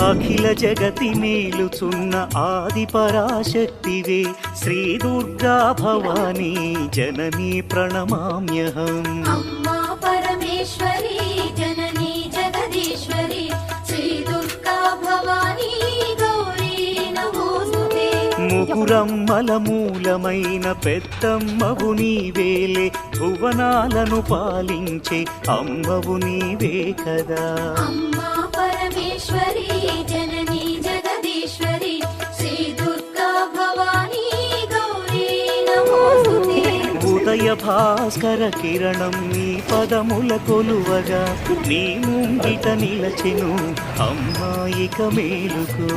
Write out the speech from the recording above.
అఖిల జగతి మేలుచున్న ఆది పరాశక్తివే శ్రీ దుర్గా భవానీ జననీ ప్రణమామ్యహం. అమ్మా పరమేశ్వరి జననీ జగదీశ్వరి శ్రీ దుర్గా భవానీ గౌరీ నమోస్తుతే. ముగురమ్మల మూలమైన పెద్దమ్మవు నీవేలే, భువనాలను పాలించే అమ్మవు నీవే కదా. అమ్మా పరమేశ్వరి జననీ జగదీశ్వరి శ్రీ దుర్గా భవానీ గౌరీ నమోస్తుతే. ఉదయ భాస్కర కిరణం నీ పదముల కొలువగా, నీ ముంగిట నిలచెను అమ్మాయిక మేలుకు.